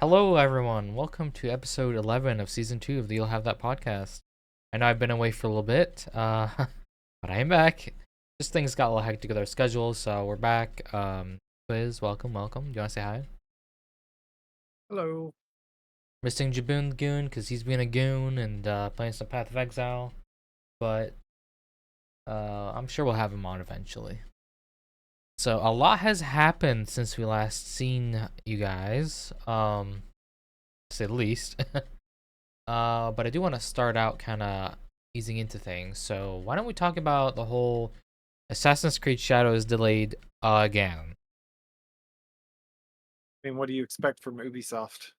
Hello, everyone. Welcome to episode 11 of season 2 of the You'll Have That podcast. I know I've been away for a little bit, but I am back. Just things got a little hectic with our schedule, so we're back. Quiz, welcome. Do you want to say hi? Hello. Missing Jaboon the Goon because he's being a goon and playing some Path of Exile, but I'm sure we'll have him on eventually. So a lot has happened since we last seen you guys, to say the least. But I do want to start out kind of easing into things. So why don't we talk about the whole Assassin's Creed Shadows delayed again? I mean, what do you expect from Ubisoft?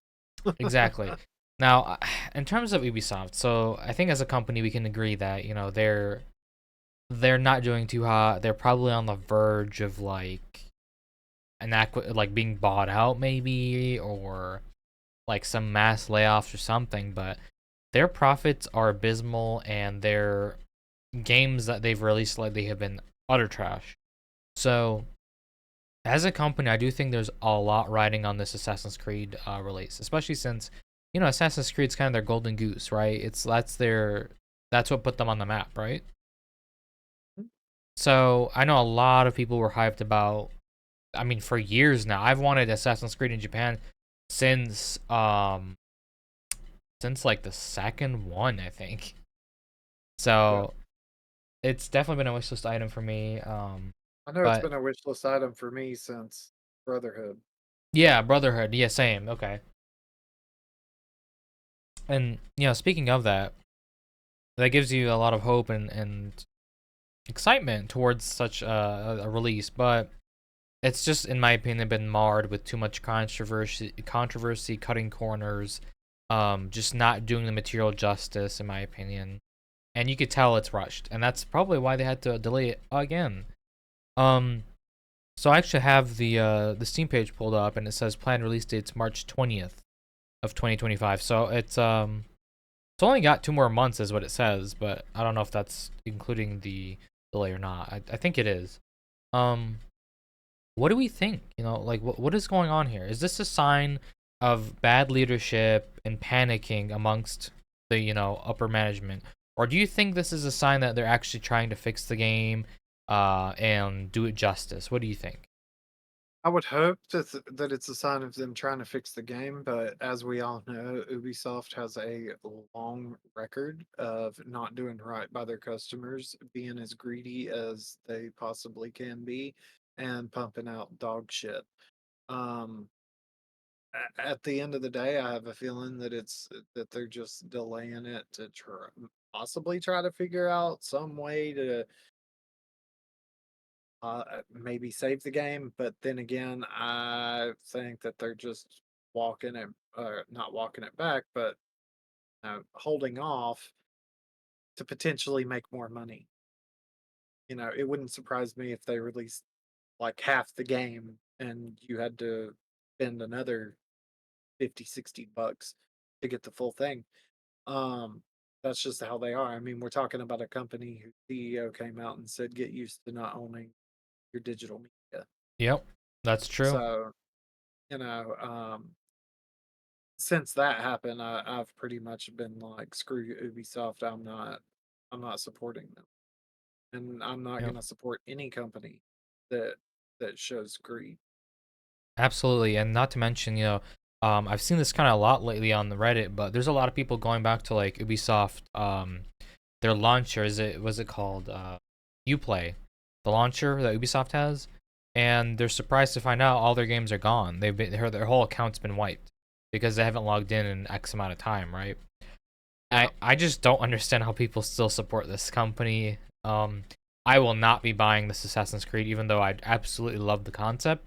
Exactly. Now, in terms of Ubisoft, so I think as a company we can agree that they're not doing too hot. They're probably on the verge of like like being bought out maybe, or like some mass layoffs or something. But their profits are abysmal, and their games that they've released lately have been utter trash. So, as a company, I do think there's a lot riding on this Assassin's Creed release, especially since Assassin's Creed's kind of their golden goose, right? That's what put them on the map, right? So I know a lot of people were hyped about. I mean, for years now, I've wanted Assassin's Creed in Japan since since like the second one, I think. Yeah. So it's definitely been a wishlist item for me. I know it's But been a wish list item for me since Brotherhood. yeah, Brotherhood. Yeah, same. Okay. And speaking of that, that gives you a lot of hope and excitement towards such a release. But it's just, in my opinion, been marred with too much controversy, cutting corners, just not doing the material justice, in my opinion. And you could tell it's rushed, and that's probably why they had to delay it again. Um, so I actually have the Steam page pulled up, and it says planned release date's March 20th of 2025. So it's only got 2 more months, is what it says, but I don't know if that's including the delay or not. I think it is. Um, what do we think? Like what is going on here? Is this a sign of bad leadership and panicking amongst the upper management, or do you think this is a sign that they're actually trying to fix the game, and do it justice? What do you think? I would hope that it's a sign of them trying to fix the game, but as we all know, Ubisoft has a long record of not doing right by their customers, being as greedy as they possibly can be, and pumping out dog shit. Um, at the end of the day, I have a feeling that they're just delaying it to possibly try to figure out some way to maybe save the game. But then again, I think that they're just walking it, not walking it back, but holding off to potentially make more money. It wouldn't surprise me if they released like half the game and you had to spend another 50, $60 to get the full thing. Um, that's just how they are. I mean, we're talking about a company whose CEO came out and said, "Get used to not owning your digital media." Yep, that's true. So, you know, since that happened, I've pretty much been like, "Screw you, Ubisoft. I'm not supporting them, and I'm not Yep. going to support any company that that shows greed." Absolutely, and not to mention, I've seen this kind of a lot lately on the Reddit, but there's a lot of people going back to like Ubisoft, their launcher. Was it called UPlay, the launcher that Ubisoft has, and they're surprised to find out all their games are gone. Their whole account's been wiped because they haven't logged in X amount of time, right? Yeah, I just don't understand how people still support this company. I will not be buying this Assassin's Creed, even though I absolutely love the concept.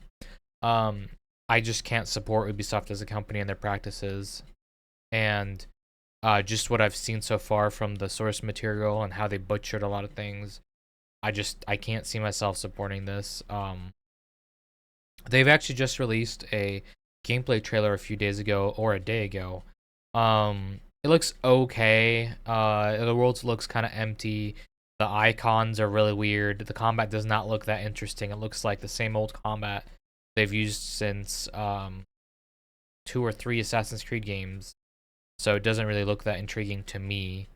um, I just can't support Ubisoft as a company and their practices, and just what I've seen so far from the source material and how they butchered a lot of things. I can't see myself supporting this. They've actually just released a gameplay trailer a few days ago or a day ago. It looks okay. The world looks kind of empty. The icons are really weird. The combat does not look that interesting. It looks like the same old combat they've used since 2 or 3 Assassin's Creed games, so it doesn't really look that intriguing to me.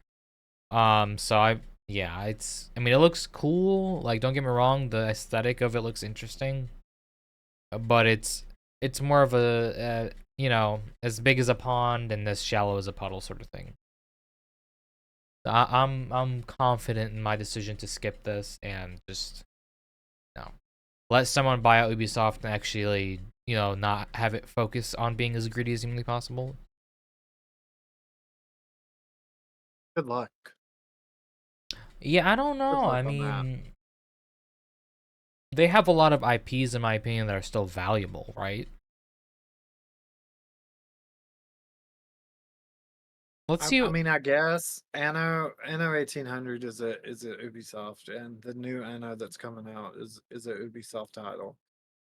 So yeah, I mean, it looks cool. Like, don't get me wrong, the aesthetic of it looks interesting, but it's more of a as big as a pond and as shallow as a puddle sort of thing. I'm confident in my decision to skip this and just let someone buy out Ubisoft and actually not have it focus on being as greedy as humanly possible. Good luck. Yeah, I don't Good know. luck I on that. mean, they have a lot of IPs in my opinion that are still valuable, right? Let's see. I mean, I guess Anno 1800 is a Ubisoft, and the new Anno that's coming out is a Ubisoft title,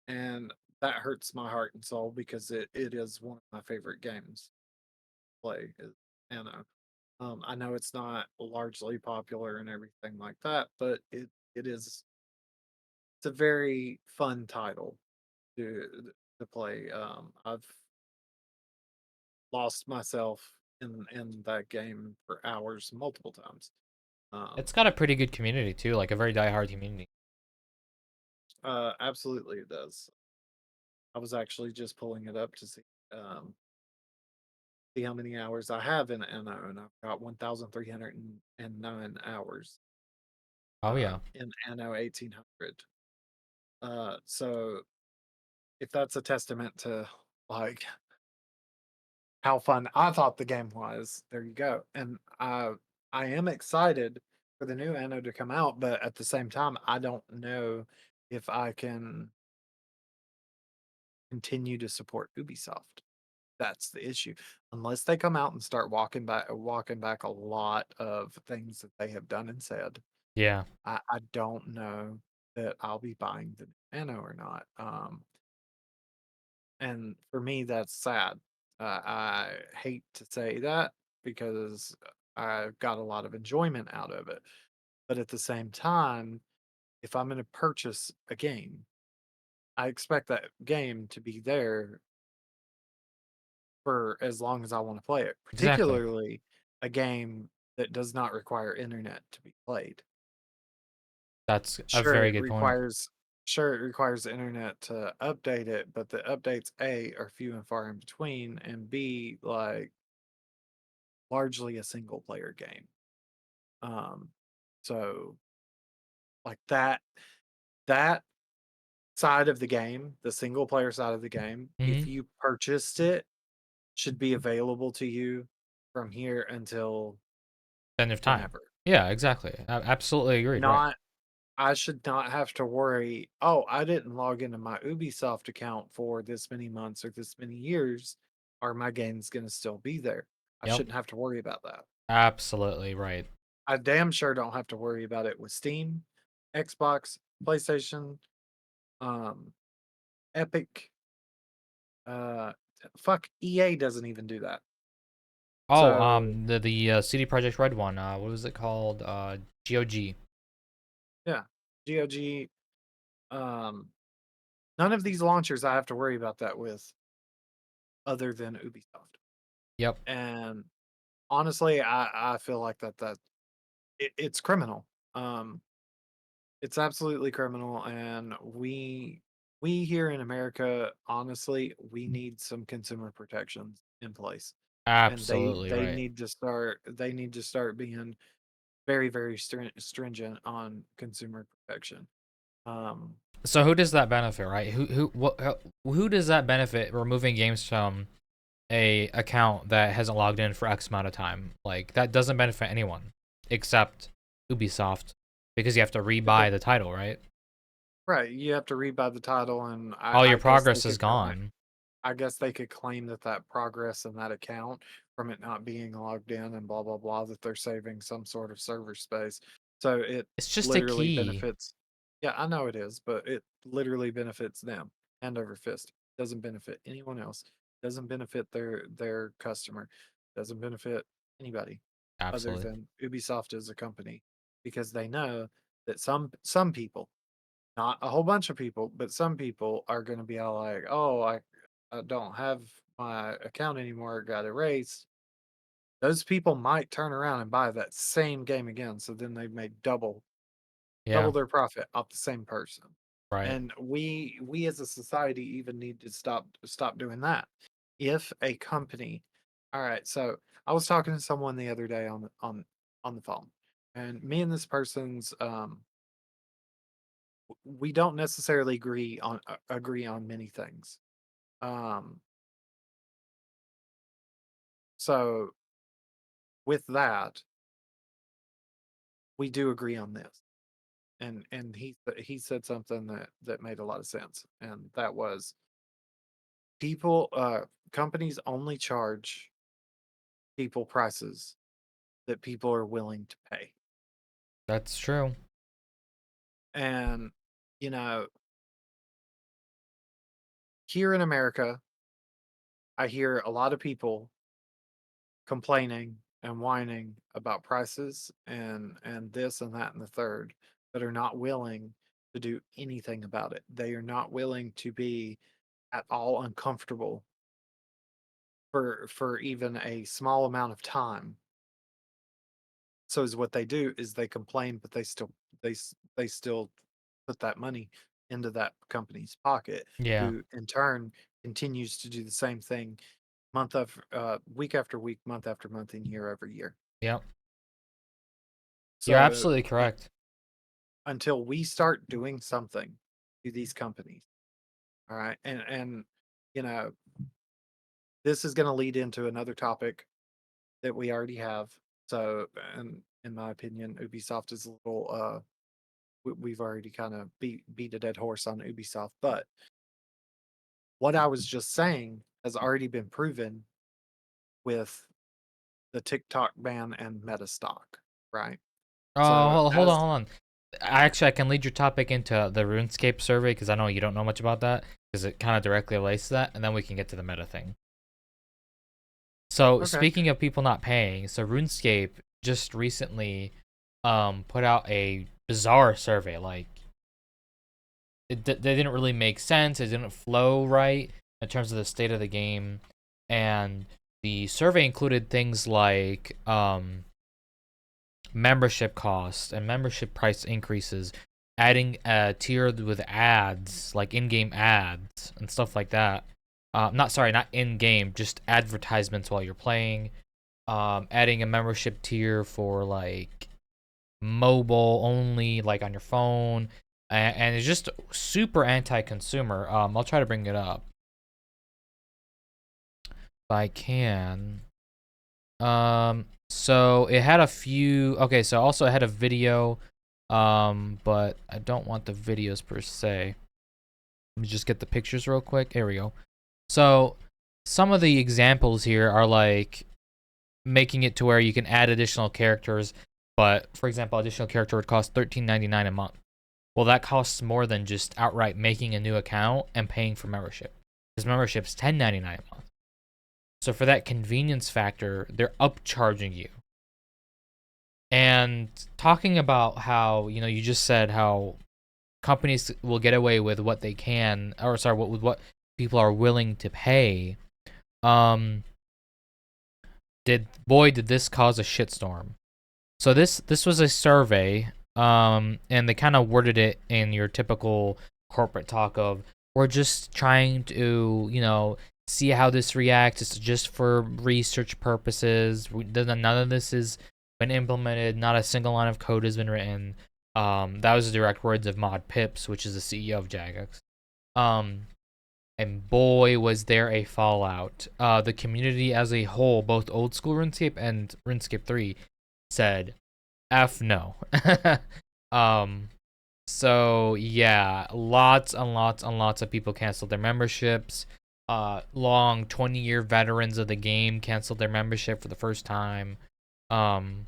and that hurts my heart and soul because it is one of my favorite games to play is Anno. I know it's not largely popular and everything like that, but it is it's a very fun title to to play. I've lost myself in that game for hours multiple times. It's Um, got a pretty good community too, like a very diehard community. Absolutely it does. I was actually just pulling it up to um see how many hours I have in Anno, and I've got 1,309 hours Oh yeah, in Anno 1800. So if that's a testament to like how fun I thought the game was, there you go. And I am excited for the new Anno to come out, but at the same time, I don't know if I can continue to support Ubisoft. That's the issue. Unless they come out and start walking back a lot of things that they have done and said, yeah. I don't know that I'll be buying the Anno or not. And for me, that's sad. I hate to say that because I got a lot of enjoyment out of it. But at the same time, if I'm going to purchase a game, I expect that game to be there for as long as I want to play it, Exactly. particularly a game that does not require internet to be played. That's a Sure, very it good point. requires sure it requires the internet to update it, but the updates A are few and far in between, and B, like largely a single player game. Um, so like that side of the game, the single player side of the game, if Hmm. you purchased it, should be available to you from here until End of time. whenever. Yeah, exactly. Absolutely agreed. Right. Not I should not have to worry, oh, I didn't log into my Ubisoft account for this many months or this many years. Are my games going to still be there? I Yep. shouldn't have to worry about that. Absolutely right. I damn sure don't have to worry about it with Steam, Xbox, PlayStation, um, Epic. Uh, fuck, EA doesn't even do that. Oh, So the CD Project Red one. What was it called? GOG. yeah, GOG. Um, None of these launchers I have to worry about that with, other than Ubisoft. Yep. And honestly, I feel like it's criminal. Um, it's absolutely criminal, and we here in America, honestly, we need some consumer protections in place, and they Absolutely they right. need to start being very very stringent on consumer protection. Um, So who does that benefit, right? Who does that benefit removing games from a account that hasn't logged in for X amount of time? Like that doesn't benefit anyone except Ubisoft because you have to rebuy the title, right? right, you have to read by the title, and All your I guess they progress is could gone. I guess they could claim that that progress in that account from it not being logged in and blah blah blah that they're saving some sort of server space. So it It's just a literally key. benefits. Yeah, I know it is, but it literally benefits them hand over fist. Doesn't benefit anyone else. Doesn't benefit their customer. Doesn't benefit anybody other Absolutely. than Ubisoft as a company because they know that some people, not a whole bunch of people, but some people are going to be all like, "Oh, don't have my account anymore, got erased, those people might turn around and buy that same game again. So then they've made double Yeah. their profit off the same person. Right. And we as a society even need to stop doing that. If a company, all right, so I was talking to someone the other day on the phone, and me and this person's we don't necessarily agree on many things. Um, so with that, we do agree on this. And he said something that made a lot of sense, and that was people companies only charge people prices that people are willing to pay. That's true. And you know, here in America, I hear a lot of people complaining and whining about prices and this and that and the third, but are not willing to do anything about it. They are not willing to be at all uncomfortable for even a small amount of time. So is what they do is they complain, but they still put that money into that company's pocket, Yeah. who in turn continues to do the same thing week after week, month after month, and year over year. Yep. You're So absolutely correct. until we start doing something to these companies, all right, and you know, this is going to lead into another topic that we already have. So, and in my opinion, Ubisoft is a little we've already kind of beat a dead horse on Ubisoft, but what I was just saying has already been proven with the TikTok ban and Meta stock, right? Oh, So hold on, as hold on. Actually, I can lead your topic into the RuneScape survey because I know you don't know much about that because it kind of directly relates to that, and then we can get to the meta thing. So okay, speaking of people not paying, so RuneScape just recently put out a bizarre survey. Like they didn't really make sense. It didn't flow right in terms of the state of the game, and the survey included things like membership costs and membership price increases, adding a tier with ads, like in-game ads and stuff like that. Not in-game, just advertisements while you're playing. Adding a membership tier for like mobile only, like on your phone, and it's just super anti-consumer. I'll try to bring it up if I can. So it had a few. Okay, so also it had a video, but I don't want the videos per se. Let me just get the pictures real quick. Here we go. So some of the examples here are like making it to where you can add additional characters, but for example, additional character would cost $13.99 a month. Well, that costs more than just outright making a new account and paying for membership. Because membership's $10.99 a month. So for that convenience factor, they're upcharging you. And talking about how, you just said how companies will get away with what they can, or sorry, with what people are willing to pay. Um, did this cause a shitstorm? So this was a survey, and they kind of worded it in your typical corporate talk of we're just trying to see how this reacts. It's just for research purposes. None of this has been implemented. Not a single line of code has been written. That was the direct words of Mod Pips, which is the CEO of Jagex. And boy, was there a fallout. The community as a whole, both old school RuneScape and RuneScape 3, said, F no. um, so yeah, lots and lots and lots of people canceled their memberships. Long 20-year veterans of the game canceled their membership for the first time. Um,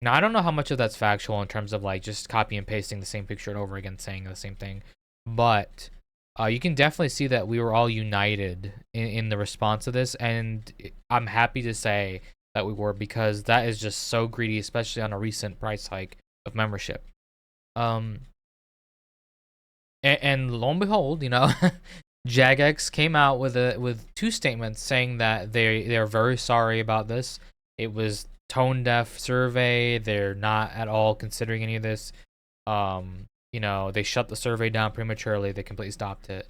Now I don't know how much of that's factual in terms of like just copy and pasting the same picture over again, saying the same thing, but you can definitely see that we were all united in the response to this, and I'm happy to say that we were because that is just so greedy, especially on a recent price hike of membership. Um, and lo and behold, Jagex came out with two statements saying that they're very sorry about this. It was tone deaf survey. They're not at all considering any of this. They shut the survey down prematurely. They completely stopped it.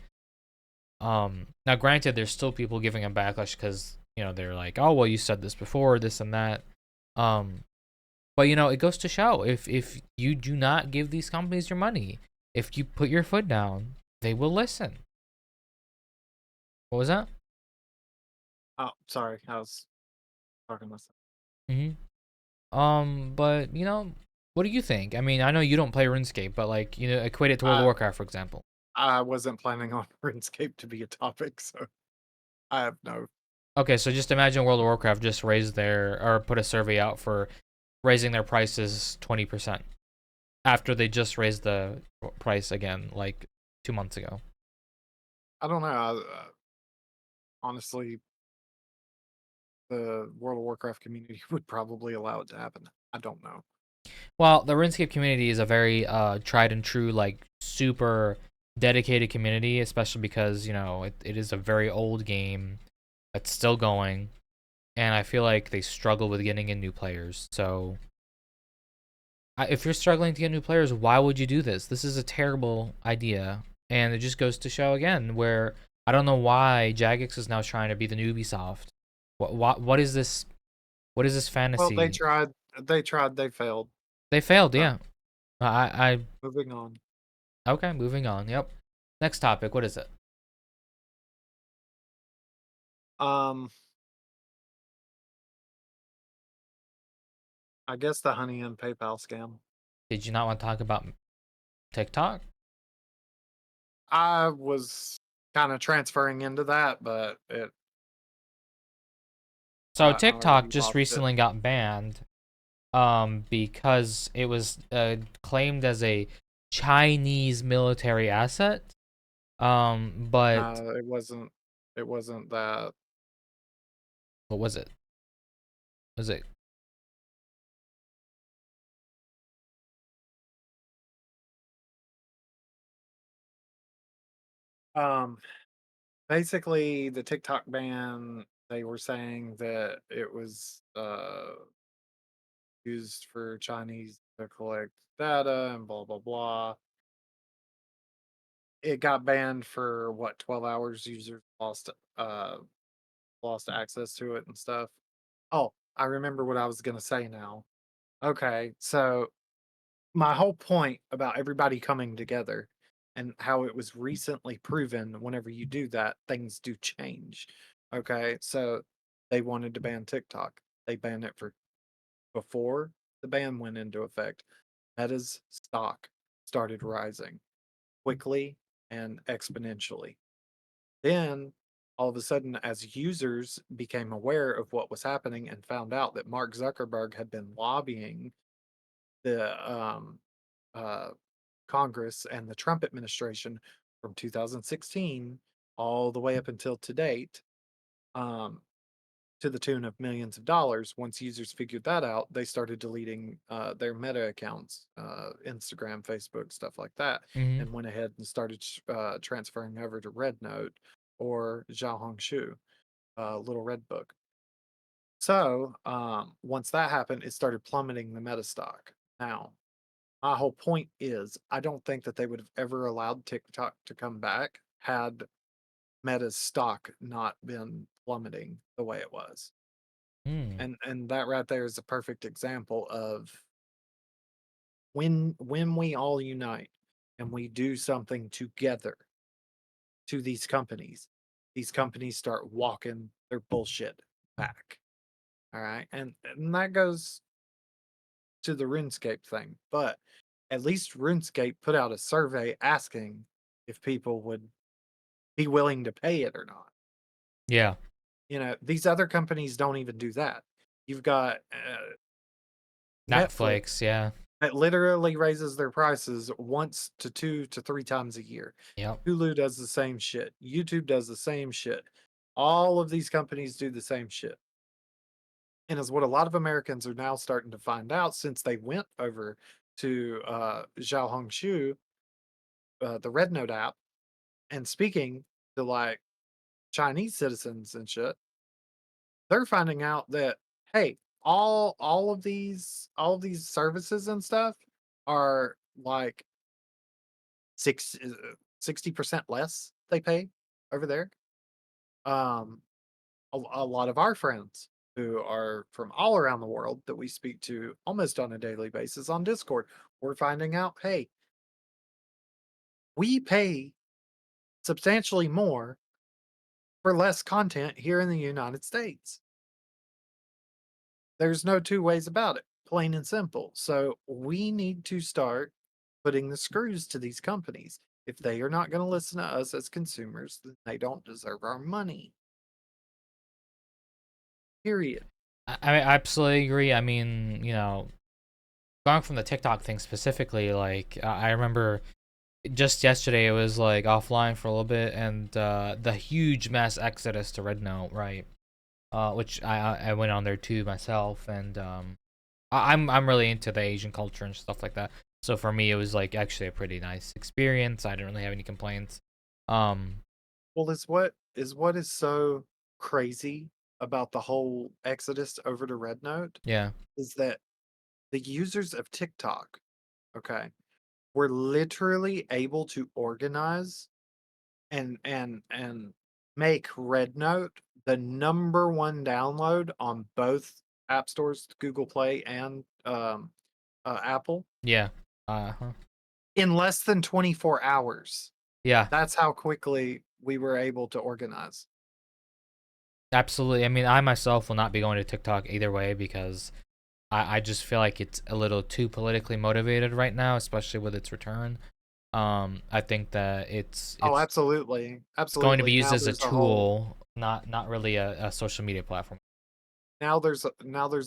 Now granted, there's still people giving them backlash because they're like, oh well, you said this before, this and that. Um, but it goes to show if you do not give these companies your money, if you put your foot down, they will listen. What was that? Oh, sorry, I was talking to myself. But what do you think? I mean, I know you don't play RuneScape, but like, equate it to World of I Warcraft, for example. I wasn't planning on RuneScape to be a topic, so I have no. Okay, so just imagine World of Warcraft just raised their or put a survey out for raising their prices 20% after they just raised the price again like 2 months ago. I don't know. Honestly, the World of Warcraft community would probably allow it to happen. I don't know. Well, the RuneScape community is a very tried and true, like super dedicated community, especially because it is a very old game that's still going, and I feel like they struggle with getting in new players. So, if you're struggling to get new players, why would you do this? This is a terrible idea, and it just goes to show again where I don't know why Jagex is now trying to be the new Ubisoft. What is this? What is this Well, they fantasy? tried. They tried. They failed. They failed, Uh, yeah. I moving on. Okay, moving on. Yep. Next topic. What is it? Um, I guess the Honey and PayPal scam. Did you not want to talk about TikTok? I was kind of transferring into that, but So I TikTok already just lost it. recently got banned because it was claimed as a Chinese military asset. But No, it wasn't. It wasn't that. what was it? Was it Um, basically, the TikTok ban. They were saying that it was used for Chinese to collect data and blah blah blah. It got banned for what 12 hours. Users lost access to it and stuff. Oh, I remember what I was gonna say now. Okay, so my whole point about everybody coming together and how it was recently proven whenever you do that, things do change. Okay, so they wanted to ban TikTok. They banned it for before the ban went into effect. Meta's stock started rising quickly and exponentially. Then, all of a sudden, as users became aware of what was happening and found out that Mark Zuckerberg had been lobbying the uh, Congress and the Trump administration from 2016 all the way up until to date, um, to the tune of millions of dollars. Once users figured that out, they started deleting their Meta accounts, Instagram, Facebook, stuff like that, mm-hmm. and went ahead and started transferring over to Red Note or Xiaohongshu, Little Red Book. So once that happened, it started plummeting the Meta stock. Now, my whole point is I don't think that they would have ever allowed TikTok to come back had Meta's stock not been plummeting the way it was. Hmm. And that right there is a perfect example of when we all unite and we do something together to these companies start walking their bullshit back. All right. And that goes to the RuneScape thing. But at least RuneScape put out a survey asking if people would be willing to pay it or not. Yeah. These other companies don't even do that. You've got Netflix Netflix. Yeah. that literally raises their prices once to 2 to 3 times a year. Yep. Hulu does the same shit. YouTube does the same shit. All of these companies do the same shit. And is what a lot of Americans are now starting to find out since they went over to Xiaohongshu, the Red Note app, and speaking. to like Chinese citizens and shit, they're finding out that, hey, all of these services and stuff are like six 60% less they pay over there. Um, a lot of our friends who are from all around the world that we speak to almost on a daily basis on Discord, we're finding out, hey, we pay substantially more for less content here in the United States. There's no two ways about it, plain and simple. So we need to start putting the screws to these companies. If they are not going to listen to us as consumers, then they don't deserve our money. Period. I absolutely agree. I mean, going from the TikTok thing specifically, like I remember just yesterday it was like offline for a little bit, and the huge mass exodus to Red Note, right? Which I went on there too myself, and I'm really into the Asian culture and stuff like that. So for me, it was like actually a pretty nice experience. I didn't really have any complaints. Um, Well, is what is so crazy about the whole exodus over to Red Note yeah, is that the users of TikTok, okay, were literally able to organize and make Red Note the number one download on both app stores, Google Play and Apple, yeah, in less than 24 hours. yeah, That's how quickly we were able to organize. absolutely. I mean, I myself will not be going to TikTok either way because I just feel like it's a little too politically motivated right now, especially with its return. I think that it's Oh, it's absolutely, it's going to be absolutely. used as a tool, not really a social media platform. Now there's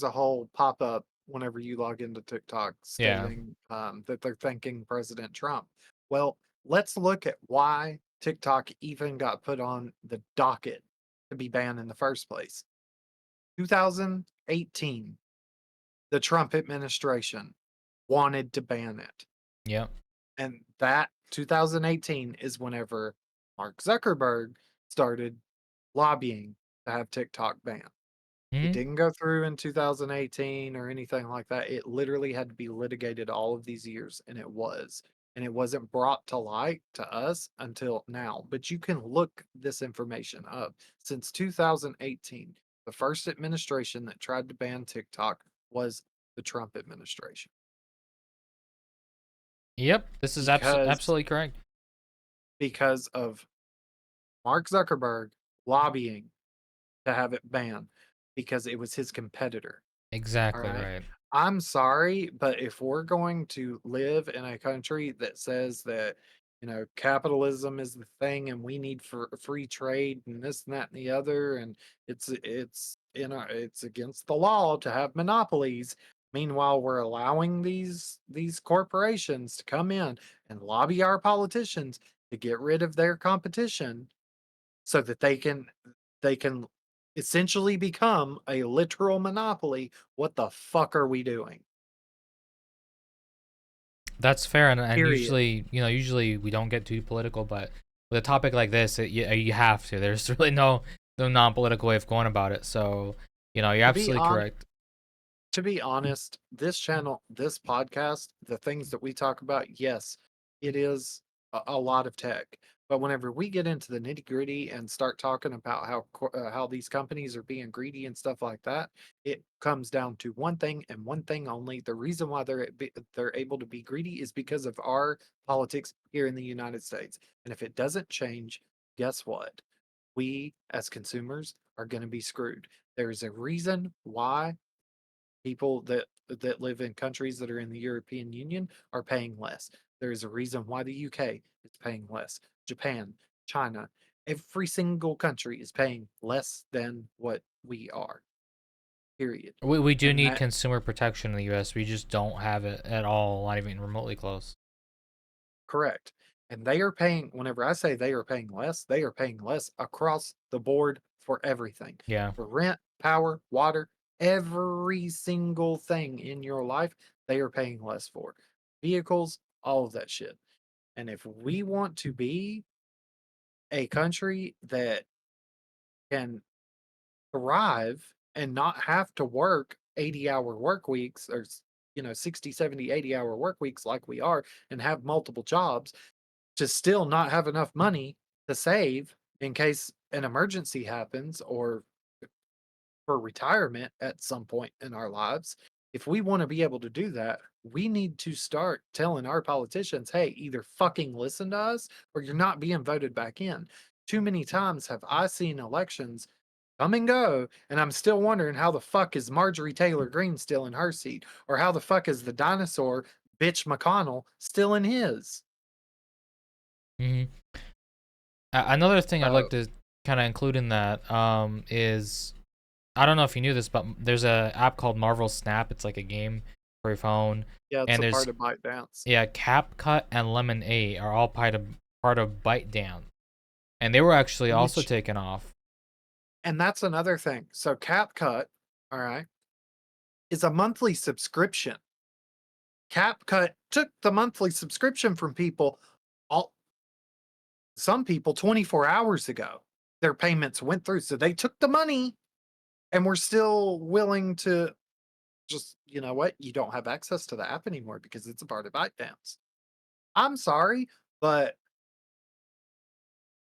a whole pop up whenever you log into TikTok Yeah. stating that they're thanking President Trump. Well, let's look at why TikTok even got put on the docket to be banned in the first place. 2018, the Trump administration wanted to ban it. Yep. And that 2018 is whenever Mark Zuckerberg started lobbying to have TikTok banned. It Hmm. didn't go through in 2018 or anything like that. It literally had to be litigated all of these years, and it was. And it wasn't brought to light to us until now. But you can look this information up. Since 2018, the first administration that tried to ban TikTok was the Trump administration Yep. This is because absolutely correct. because of Mark Zuckerberg lobbying to have it banned because it was his competitor. All Exactly right. right. I'm sorry, but if we're going to live in a country that says that, capitalism is the thing and we need for free trade and this and that and the other, and it's against the law to have monopolies. Meanwhile, we're allowing these corporations to come in and lobby our politicians to get rid of their competition so that they can essentially become a literal monopoly. What the fuck are we doing? That's fair, and Period. usually we don't get too political, but with a topic like this, you have to. There's really no non-political way of going about it. So, you're To be absolutely on correct. to be honest, this channel, this podcast, the things that we talk about, yes, it is a lot of tech. But whenever we get into the nitty gritty and start talking about how these companies are being greedy and stuff like that, it comes down to one thing and one thing only. The reason why they're able to be greedy is because of our politics here in the United States. And if it doesn't change, guess what? We as consumers are going to be screwed. There's a reason why people that live in countries that are in the European Union are paying less. There is a reason why the UK is paying less. Japan, China, every single country is paying less than what we are. Period. We do And need that consumer protection in the U.S. We just don't have it at all, not even remotely close. correct. And they are paying, whenever I say they are paying less across the board for everything. Yeah. For rent, power, water, every single thing in your life, they are paying less for. Vehicles, all of that shit. And if we want to be a country that can thrive and not have to work 80-hour work weeks or 60, 70, 80-hour work weeks like we are and have multiple jobs to still not have enough money to save in case an emergency happens or for retirement at some point in our lives. If we want to be able to do that, we need to start telling our politicians, hey, either fucking listen to us or you're not being voted back in. Too many times have I seen elections come and go, and I'm still wondering how the fuck is Marjorie Taylor Greene still in her seat, or how the fuck is the dinosaur bitch McConnell still in his. Hmm. Another thing I'd like So to kind of include in that is I don't know if you knew this, but there's a app called Marvel Snap. It's like a game for your phone, yeah, it's and a there's part of ByteDance. yeah, CapCut and Lemonade are all part of ByteDance, and they were actually also Which taken off. and that's another thing. So CapCut, all right, is a monthly subscription. CapCut took the monthly subscription from people, all some people 24 hours ago. Their payments went through. So they took the money and were still willing to just, you know what? You don't have access to the app anymore because it's a part of ByteDance. I'm sorry, but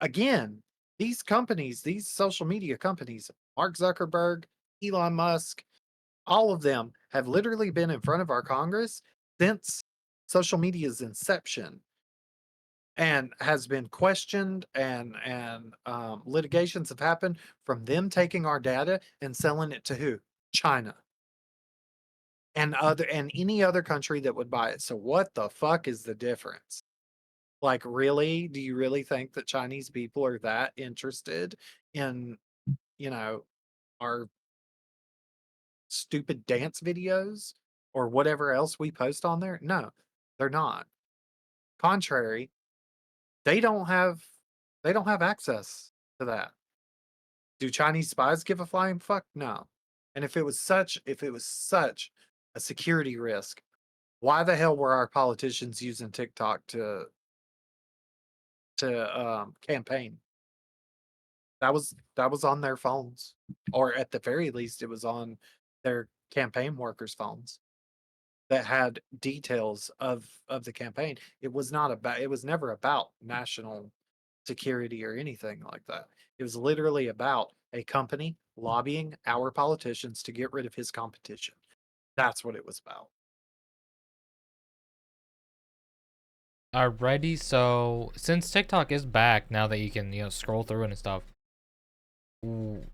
again, these companies, these social media companies, Mark Zuckerberg, Elon Musk, all of them have literally been in front of our Congress since social media's inception and has been questioned and litigations have happened from them taking our data and selling it to who? China and any other country that would buy it. So what the fuck is the difference? Like, really? Do you really think that Chinese people are that interested in, you know, our stupid dance videos or whatever else we post on there? No, they're not. Contrary, they don't have they don't have access to that. Do Chinese spies give a flying fuck? No. And if it was such a security risk, why the hell were our politicians using TikTok to campaign? That was on their phones, or at the very least, it was on their campaign workers' phones that had details of the campaign. It was never about national security or anything like that. It was literally about a company lobbying our politicians to get rid of his competition. That's what it was about. Alrighty, so since TikTok is back now that you can scroll through it and stuff, w-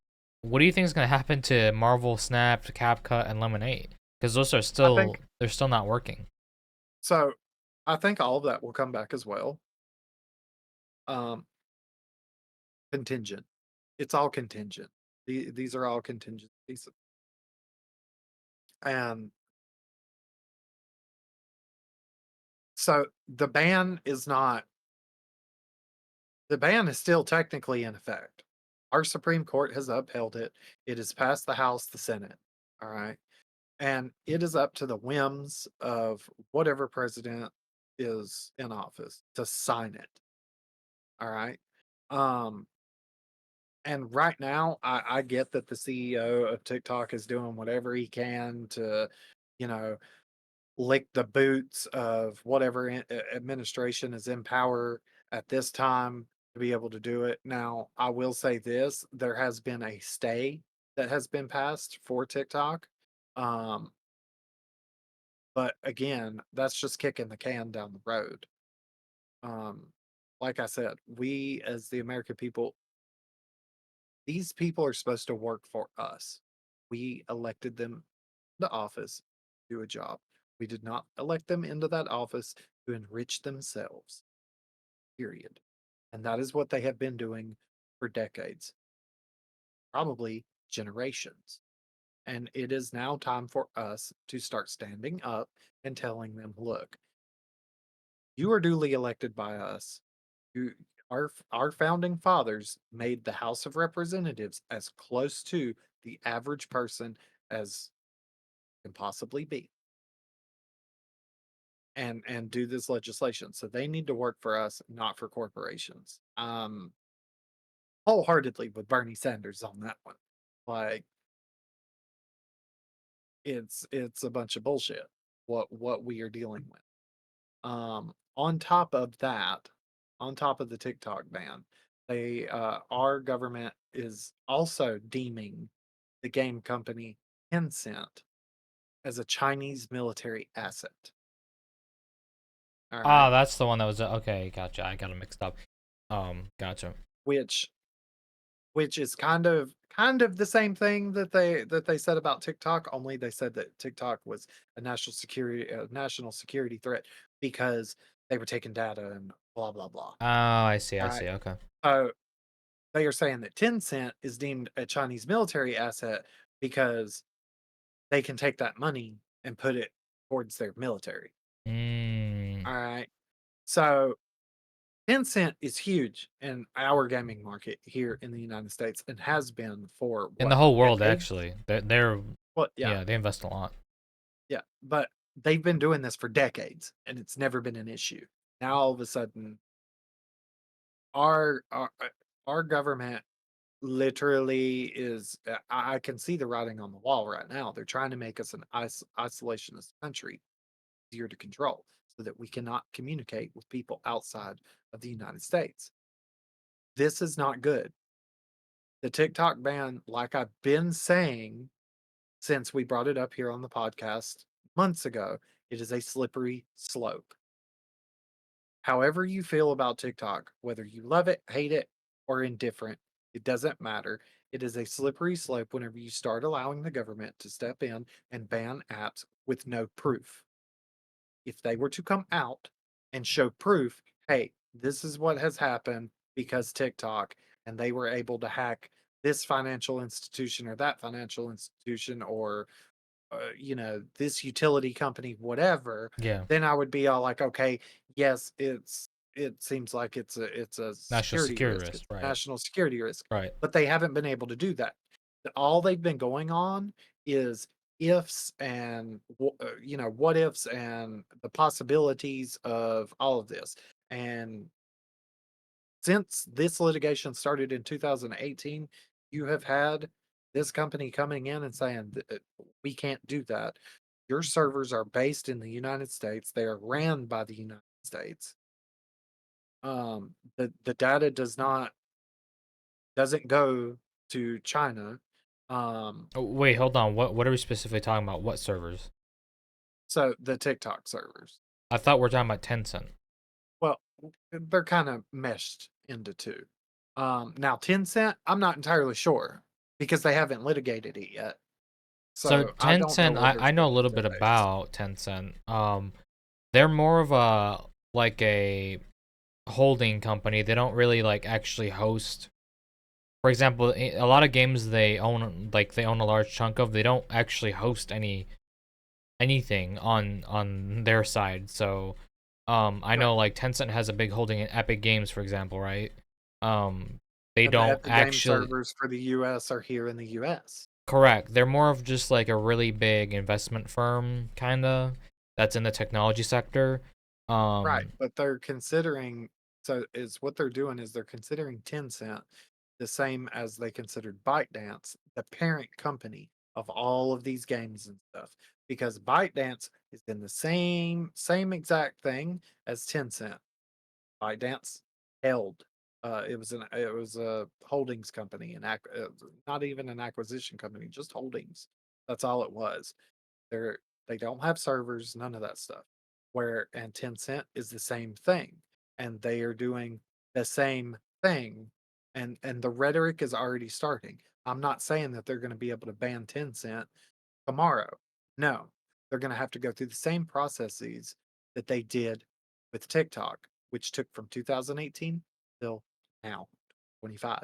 what do you think is gonna happen to Marvel Snap, CapCut, and Lemonade? Because those are I still think they're still not working. so. I think all of that will come back as well. Um, Contingent. It's all contingent. These are all contingencies, and so the ban is still technically in effect. Our Supreme Court has upheld it. It has passed the House, the Senate. All right. And it is up to the whims of whatever president is in office to sign it. All right. Um, and right now, I get that the CEO of TikTok is doing whatever he can to, you know, lick the boots of whatever administration is in power at this time to be able to do it. Now, I will say this: there has been a stay that has been passed for TikTok. Um, but again, that's just kicking the can down the road. Um, like I said, we as the American people, these people are supposed to work for us. We elected them to office to do a job. We did not elect them into that office to enrich themselves, period. And that is what they have been doing for decades, probably generations. And it is now time for us to start standing up and telling them, look, you are duly elected by us. You, our founding fathers made the House of Representatives as close to the average person as can possibly be and do this legislation. So they need to work for us, not for corporations. wholeheartedly with Bernie Sanders on that one. Like, it's a bunch of bullshit what we are dealing with. On top of that, on top of the TikTok ban, our government is also deeming the game company Tencent as a Chinese military asset. All right, Ah, that's the one that was okay. Gotcha. I got it mixed up. Gotcha. which which is kind of the same thing that they said about TikTok. Only they said that TikTok was a national security threat because they were taking data and blah blah blah. Oh, I see. All I right, see. Okay. so they are saying that Tencent is deemed a Chinese military asset because they can take that money and put it towards their military. Mm. All right. So Tencent is huge in our gaming market here in the United States and has been for In the what, whole world, decades? actually, they're Well, yeah, yeah, they invest a lot. yeah. But they've been doing this for decades and it's never been an issue. Now all of a sudden, our our, uh, our government literally is I can see the writing on the wall right now. They're trying to make us an isolationist country, easier to control, so that we cannot communicate with people outside of the United States. This is not good. The TikTok ban, like I've been saying since we brought it up here on the podcast months ago, it is a slippery slope. However you feel about TikTok, whether you love it, hate it, or indifferent, it doesn't matter. It is a slippery slope whenever you start allowing the government to step in and ban apps with no proof. If they were to come out and show proof, hey, this is what has happened because TikTok, and they were able to hack this financial institution or that financial institution or this utility company, whatever, Yeah, then I would be all like, okay, yes, it seems like it's a national security security risk, risk. it's a Right. national security risk, Right. but they haven't been able to do that. All they've been going on is ifs and what ifs and the possibilities of all of this. And since this litigation started in 2018, you have had this company coming in and saying, we can't do that. Your servers are based in the United States. They are ran by the United States. The data doesn't go to China. Oh, wait, hold on. What are we specifically talking about? What servers? So the TikTok servers. I thought we're talking about Tencent. Well, they're kind of meshed into two. Now Tencent, I'm not entirely sure because they haven't litigated it yet. So So I don't know Tencent, where I their know a little servers are bit based. about Tencent. They're more of a like a holding company. They don't really like actually host. For example, a lot of games they own, like they own a large chunk of. They don't actually host anything on their side. So, I Right. know like Tencent has a big holding in Epic Games, for example, right? They And the don't Epic Game actually. servers for the US are here in the US. Correct. They're more of just like a really big investment firm, kinda, that's in the technology sector. Right. Um, But they're considering, so is what they're doing is they're considering Tencent the same as they considered ByteDance, the parent company of all of these games and stuff. Because ByteDance is in the same exact thing as Tencent. ByteDance held. It was a holdings company, not even an acquisition company, just holdings. That's all it was. They're they don't have servers, none of that stuff. Where and Tencent is the same thing, and they are doing the same thing, and the rhetoric is already starting. I'm not saying that they're going to be able to ban Tencent tomorrow. No, they're going to have to go through the same processes that they did with TikTok, which took from 2018 till now, 25.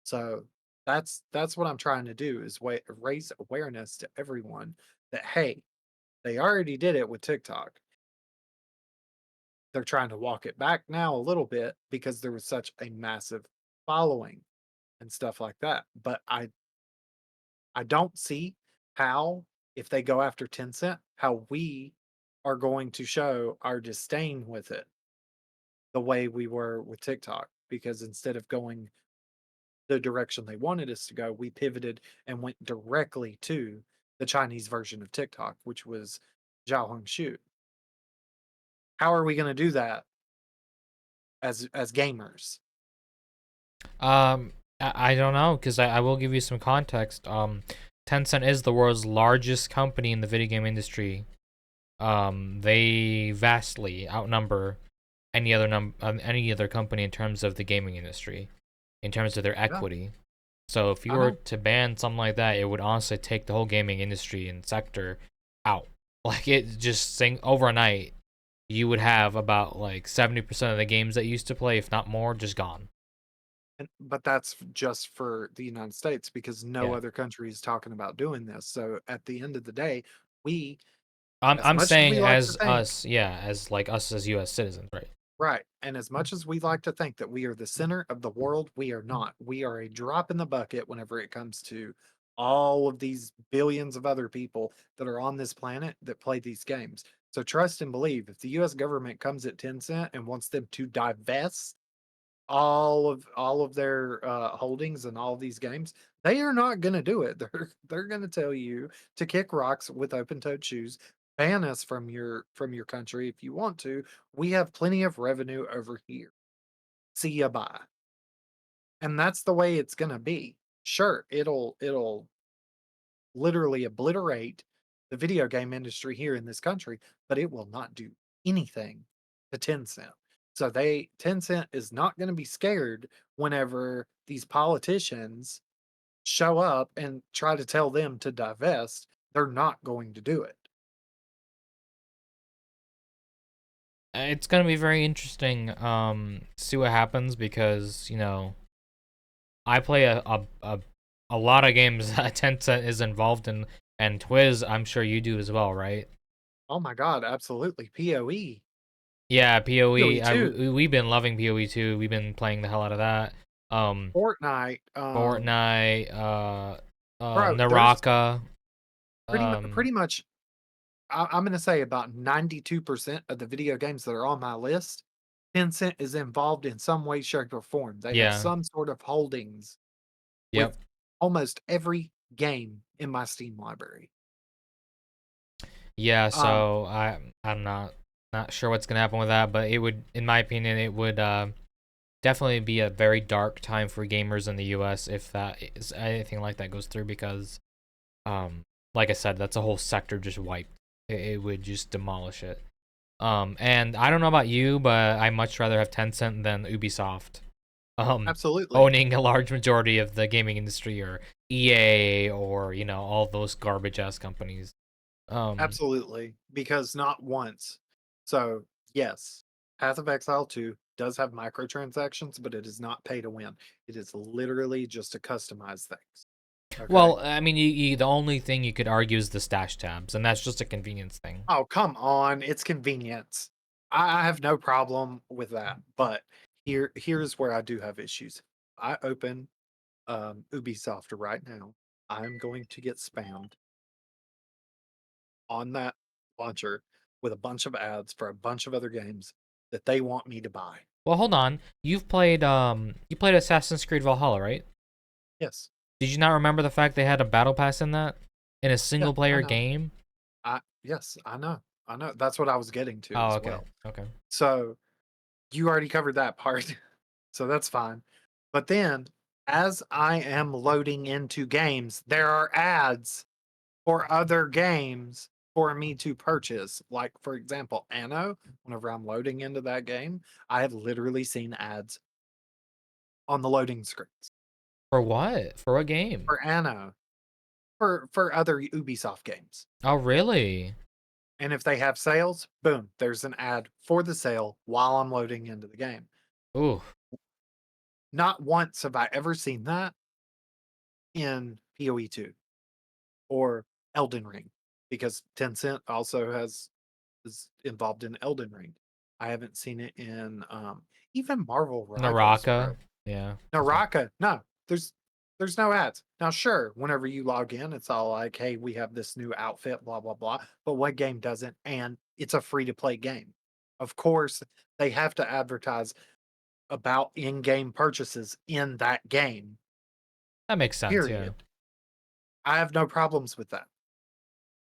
So that's what I'm trying to do is raise awareness to everyone that hey, they already did it with TikTok. They're trying to walk it back now a little bit because there was such a massive following and stuff like that. But I don't see how, if they go after Tencent, how we are going to show our disdain with it the way we were with TikTok. Because instead of going the direction they wanted us to go, we pivoted and went directly to the Chinese version of TikTok, which was Xiaohongshu. How are we going to do that as gamers? Um, I don't know because I will give you some context. Tencent is the world's largest company in the video game industry. They vastly outnumber any other company in terms of the gaming industry, in terms of their Yeah, equity. So if you I were know. to ban something like that, it would honestly take the whole gaming industry and sector out. Like it just sing overnight, you would have about like 70% of the games that you used to play, if not more, just gone. But that's just for the United States because no Yeah. other country is talking about doing this. So at the end of the day, we, as I'm much as saying we like to as think, us, yeah, as like us as US citizens, right? right, and as much as we like to think that we are the center of the world, we are not. We are a drop in the bucket whenever it comes to all of these billions of other people that are on this planet that play these games. So trust and believe if the US government comes at Tencent and wants them to divest all of their holdings and all of these games, they are not going to do it. They're going to tell you to kick rocks with open-toed shoes, ban us from your country if you want to. We have plenty of revenue over here. See ya bye. And that's the way it's going to be. Sure, it'll literally obliterate the video game industry here in this country, but it will not do anything to Tencent. So Tencent is not going to be scared whenever these politicians show up and try to tell them to divest. They're not going to do it. It's gonna be very interesting to see what happens because, I play a lot of games that Tencent is involved in, and Twiz, I'm sure you do as well, right? Oh my god, absolutely. PoE. Yeah, PoE. PoE 2, We've been loving PoE too. We've been playing the hell out of that. Fortnite, Fortnite, bro, there's Naraka. pretty much I'm gonna say about 92% of the video games that are on my list, Tencent is involved in some way, shape, or form. They have Yeah, some sort of holdings yep. with almost every game in my Steam library. Yeah, Um, so I'm not sure what's gonna happen with that, but it would, in my opinion, it would definitely be a very dark time for gamers in the US if that is anything like that goes through because um like I said, that's a whole sector just wiped. It would just demolish it. And I don't know about you, but I much rather have Tencent than Ubisoft. Um Absolutely. owning a large majority of the gaming industry or EA or, all those garbage ass companies. Um Absolutely. Because not once. So, yes, Path of Exile 2 does have microtransactions, but it is not pay to win. It is literally just to customize things. Okay. well, I mean, the only thing you could argue is the stash tabs, and that's just a convenience thing. Oh, come on. It's convenience. I have no problem with that. But here's where I do have issues. I open Ubisoft right now. I'm going to get spammed on that launcher with a bunch of ads for a bunch of other games that they want me to buy. Well, hold on. You played Assassin's Creed Valhalla, right? Yes. Did you not remember the fact they had a battle pass in that? In a Yeah, single I player know. game? Yes, I know. I know. That's what I was getting to Oh, as okay. well. Okay. So you already covered that part. So that's fine. But then as I am loading into games, there are ads for other games for me to purchase. Like, for example, Anno, whenever I'm loading into that game, I have literally seen ads on the loading screens For what? For what game? for Anno, for other Ubisoft games. Oh, really? And if they have sales, boom, there's an ad for the sale while I'm loading into the game. Ooh. Not once have I ever seen that in PoE 2 or Elden Ring, because Tencent also is involved in Elden Ring. I haven't seen it in even Marvel Rivals, bro. Naraka? Yeah. Okay. Naraka, no, there's no ads. Now, sure, whenever you log in, it's all like, hey, we have this new outfit, blah blah blah. But what game doesn't? And it's a free to play game. Of course, they have to advertise about in-game purchases in that game. That makes sense, yeah. period. I have no problems with that.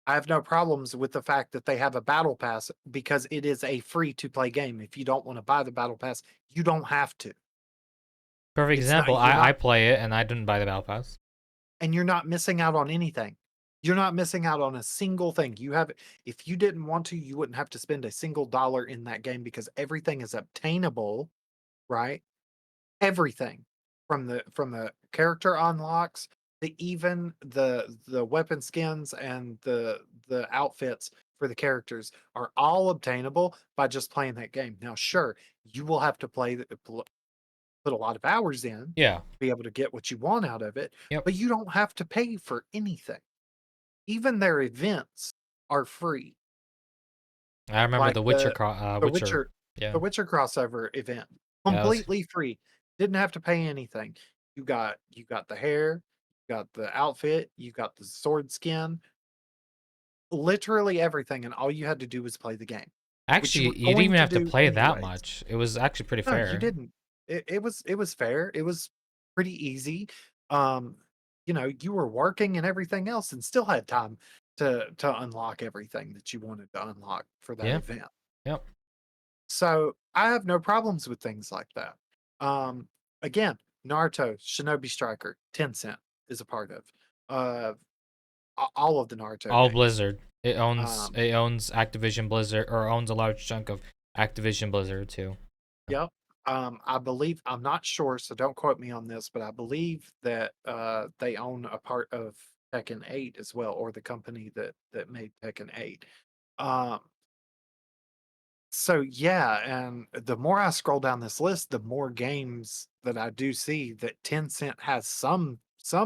I have no problems with the fact that they have a battle pass because it is a free to play game. If you don't want to buy the battle pass, you don't have to. Perfect It's not example, you're I not play it and I didn't buy the battle pass. and you're not missing out on anything. You're not missing out on a single thing. You have if you didn't want to, you wouldn't have to spend a single dollar in that game because everything is obtainable, right? Everything from the character unlocks to even the weapon skins and the outfits for the characters are all obtainable by just playing that game. Now, sure, you will have to put a lot of hours in to Yeah. be able to get what you want out of it, Yep. but you don't have to pay for anything. Even their events are free. I remember Like the Witcher the Witcher. Witcher Yeah. the Witcher crossover event, Yeah, that was completely free, didn't have to pay anything. You got the hair, you got the outfit, you got the sword skin, literally everything, and all you had to do was play the game, which you actually, were you didn't going even to have to do play that anyways. much. It was actually pretty No, you fair. didn't. It was fair, it was pretty easy. Um, you were working and everything else and still had time to unlock everything that you wanted to unlock for that Yeah. event. Yep. So, I have no problems with things like that. Um, again, Naruto, Shinobi Striker, Tencent is a part of, uh, all of the Naruto All games. Blizzard. It owns Um, it owns Activision Blizzard, or owns a large chunk of Activision Blizzard too. yep. I believe I'm not sure, so don't quote me on this, but I believe that, they own a part of Tekken 8 as well, or the company that made Tekken 8. Um, so yeah, and the more I scroll down this list, the more games that I do see that Tencent has some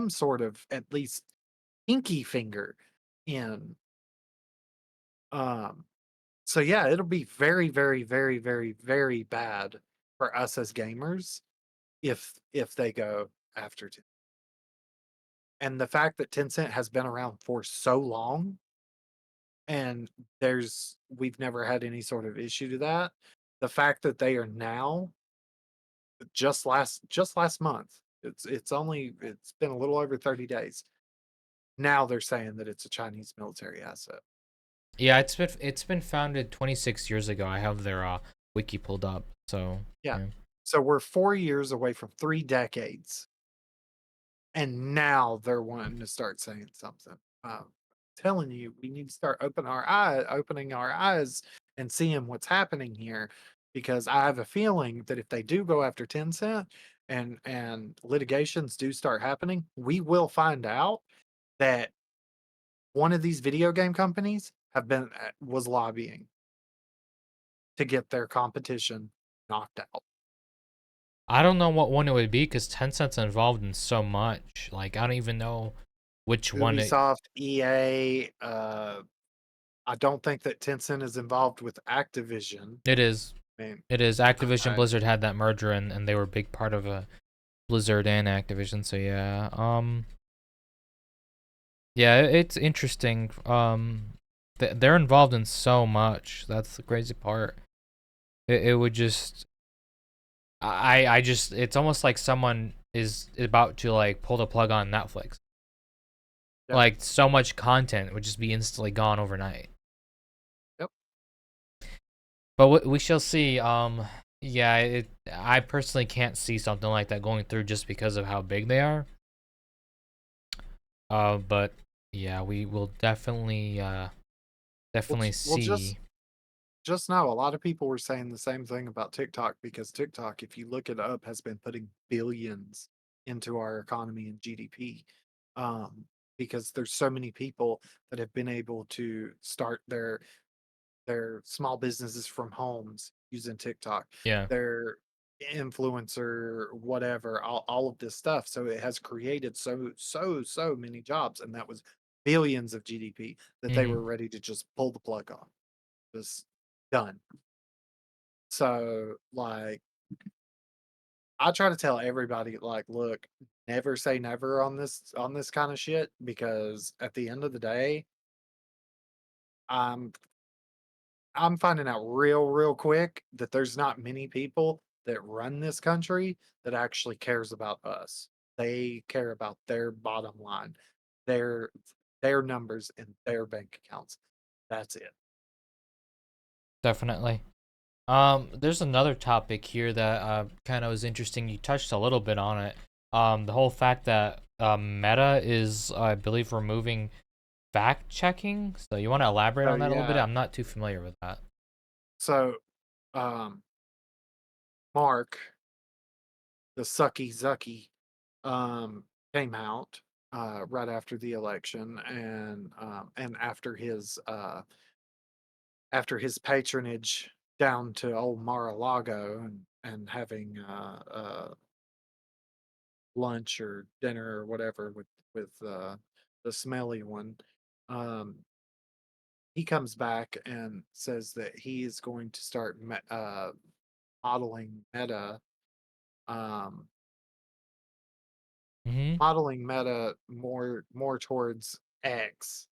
sort of at least pinky finger in. Um, so yeah, it'll be very, very, very, very, very bad for us as gamers if they go after and the fact that Tencent has been around for so long and we've never had any sort of issue to that. The fact that they are now just last month, it's been a little over 30 days. Now they're saying that it's a Chinese military asset. Yeah, it's been founded 26 years ago. I have their wiki pulled up. So, Yeah. yeah. So we're 4 years away from 3 decades, and now they're wanting to start saying something. Telling you, we need to start opening our eyes and seeing what's happening here, because I have a feeling that if they do go after Tencent and litigations do start happening, we will find out that one of these video game companies was lobbying to get their competition knocked out. I don't know what one it would be because Tencent's involved in so much. Like, I don't even know which one it Ubisoft, EA, I don't think that Tencent is involved with Activision. it is. I mean, It is. Activision okay. Blizzard had that merger, and they were a big part of Blizzard and Activision. So yeah. Yeah, it's interesting. They're involved in so much. That's the crazy part. It would just I just it's almost like someone is about to like pull the plug on Netflix. Yep. Like, so much content would just be instantly gone overnight. Yep. But we shall see. Yeah, I personally can't see something like that going through just because of how big they are. But yeah, we will Well, definitely well, just see. just now, a lot of people were saying the same thing about TikTok because TikTok, if you look it up, has been putting billions into our economy and GDP. Um, because there's so many people that have been able to start their small businesses from homes using TikTok, Yeah. their influencer, whatever, all of this stuff. So it has created so many jobs, and that was billions of GDP that they Hmm. were ready to just pull the plug on. Just done. So like I try to tell everybody like, look, never say never on this kind of shit because at the end of the day, I'm I'm finding out real quick that there's not many people that run this country that actually cares about us. They care about their bottom line, their their numbers in their bank accounts. That's it. Definitely. There's another topic here that kind of was interesting. You touched a little bit on it. The whole fact that Meta is, I believe, removing fact checking. So you want to elaborate So on that a little bit? yeah, I'm not too familiar with that. so um, Mark, the sucky Zucky, um, came out right after the election, and after his patronage down to old Mar-a-Lago and having lunch or dinner or whatever with the smelly one. Um, he comes back and says that he is going to start modeling Meta, um, Hmm. modeling Meta more towards X,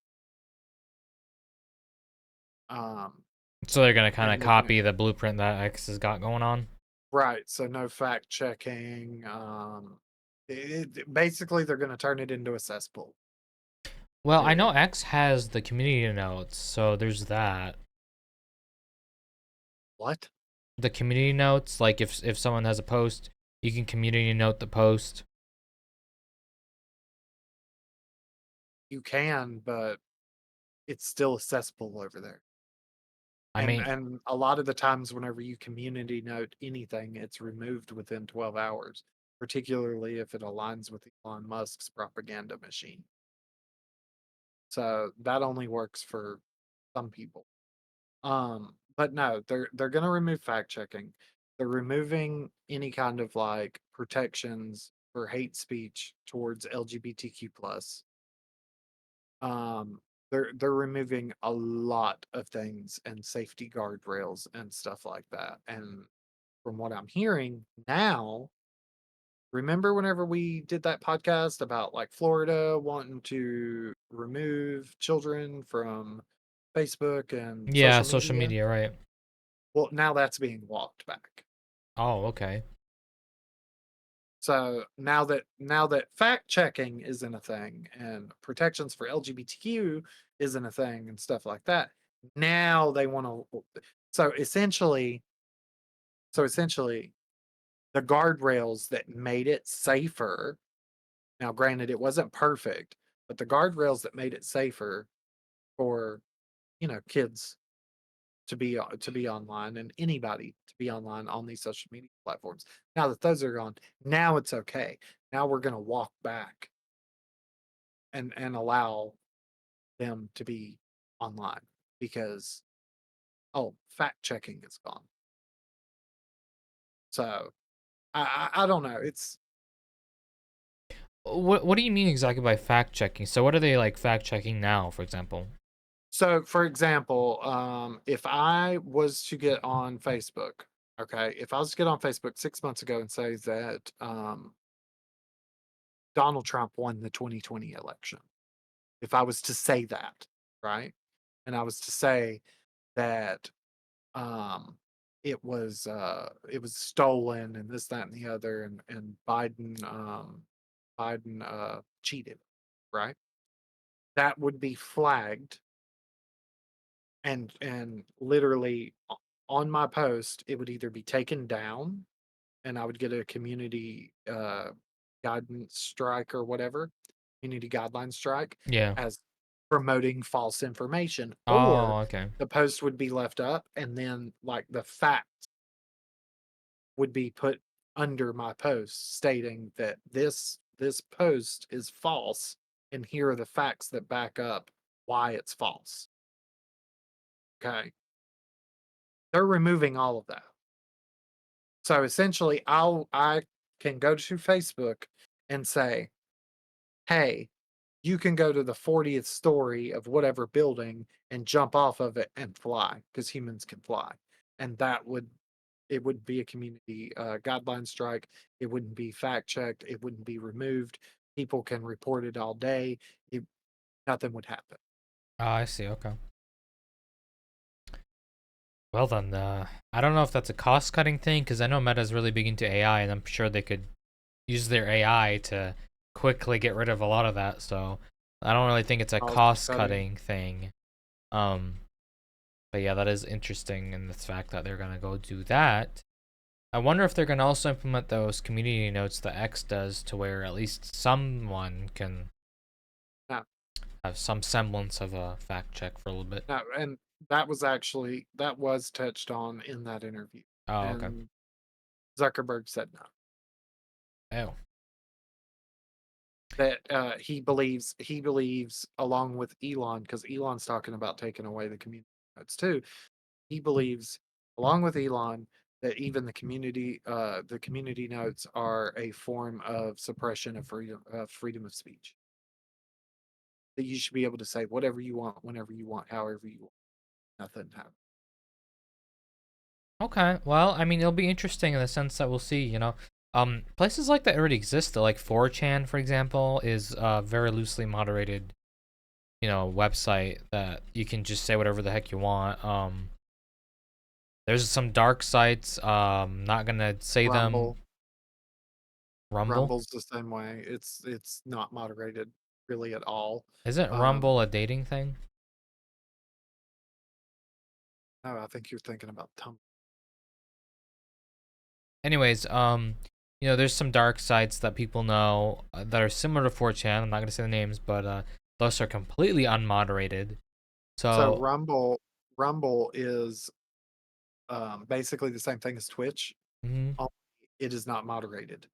um, So they're gonna kind of and looking at copy the blueprint that X has got going on. right. So no fact checking. Basically they're going to turn it into a cesspool. Well, I know Period. X has the community notes, so there's that. What? The community notes, like if someone has a post, you can community note the post. You can, but it's still a cesspool over there. I And mean, and a lot of the times whenever you community note anything, it's removed within 12 hours, particularly if it aligns with Elon Musk's propaganda machine. So that only works for some people. But no, they're gonna remove fact checking. They're removing any kind of like protections for hate speech towards LGBTQ plus. Um, they're removing a lot of things and safety guardrails and stuff like that. And from what I'm hearing now, remember whenever we did that podcast about like Florida wanting to remove children from Facebook and yeah, social social media? media, right? Well, now that's being walked back. Oh, okay. So now that fact checking isn't a thing and protections for LGBTQ isn't a thing and stuff like that, now they want to. So essentially, so essentially, the guardrails that made it safer. Now, granted, it wasn't perfect, but the guardrails that made it safer for kids to be online and anybody to be online on these social media platforms. Now that those are gone, now it's okay. Now we're going to walk back and allow them to be online because fact checking is gone. So I don't know. It's What do you mean exactly by fact checking? So what are they like fact checking now, for example? so for example, if I was to get on Facebook, okay, if I was to get on Facebook 6 months ago and say that Donald Trump won the 2020 election, if I was to say that, right? And I was to say that um it was stolen and this, that, and the other, and Biden cheated, right? That would be flagged and literally on my post, it would either be taken down and I would get a community guidance strike or whatever, community guideline strike Yeah. as promoting false information, or Oh, okay. the post would be left up and then like the fact would be put under my post stating that this post is false and here are the facts that back up why it's false. Okay. They're removing all of that. So essentially I can go to Facebook and say, "Hey, you can go to the 40th story of whatever building and jump off of it and fly because humans can fly." And it would be a community guideline strike. It wouldn't be fact checked. It wouldn't be removed. People can report it all day. It, Nothing would happen. Oh, I see. Okay. Well then, I don't know if that's a cost cutting thing because I know Meta's really big into AI, and I'm sure they could use their AI to quickly get rid of a lot of that. So I don't really think it's a Cost cost cutting. cutting thing. Um, but yeah, that is interesting in the fact that they're gonna go do that. I wonder if they're gonna also implement those community notes that X does, to where at least someone can No, have some semblance of a fact check for a little bit. no, and that was touched on in that interview, Oh, okay. and Zuckerberg said no. Oh, That he believes along with Elon, because Elon's talking about taking away the community notes too. He believes along with Elon that even the community notes are a form of suppression of freedom of speech. That you should be able to say whatever you want, whenever you want, however you want. Nothing happens. okay. Well, I mean, it'll be interesting in the sense that we'll see. Places like that already exist. Like 4chan, for example, is a very loosely moderated, website that you can just say whatever the heck you want. There's some dark sites. Not gonna say them. Rumble, Rumble. Rumble's the same way. It's not moderated really at all. Isn't Um, Rumble a dating thing? no, I think you're thinking about Tumblr. Anyways, there's some dark sites that people know that are similar to 4chan. I'm not gonna say the names, but those are completely unmoderated. So So, Rumble is basically the same thing as Twitch. mhm, Only it is not moderated.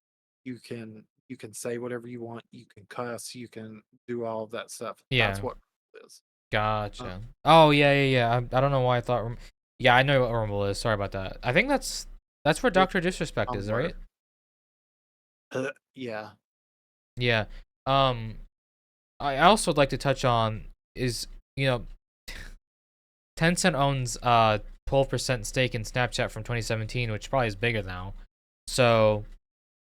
You can say whatever you want. You can cuss. You can do all of that stuff. That's yeah, what Rumble is. Uh, gotcha. Oh yeah, yeah, yeah. I don't know why I thought. Yeah, I know what Rumble is. Sorry about that. I think that's where it's Doctor Disrespect is, Tumblr. right? Yeah. Yeah. Um, I also would like to touch on is you know Tencent owns 12% stake in Snapchat from 2017, which probably is bigger now. So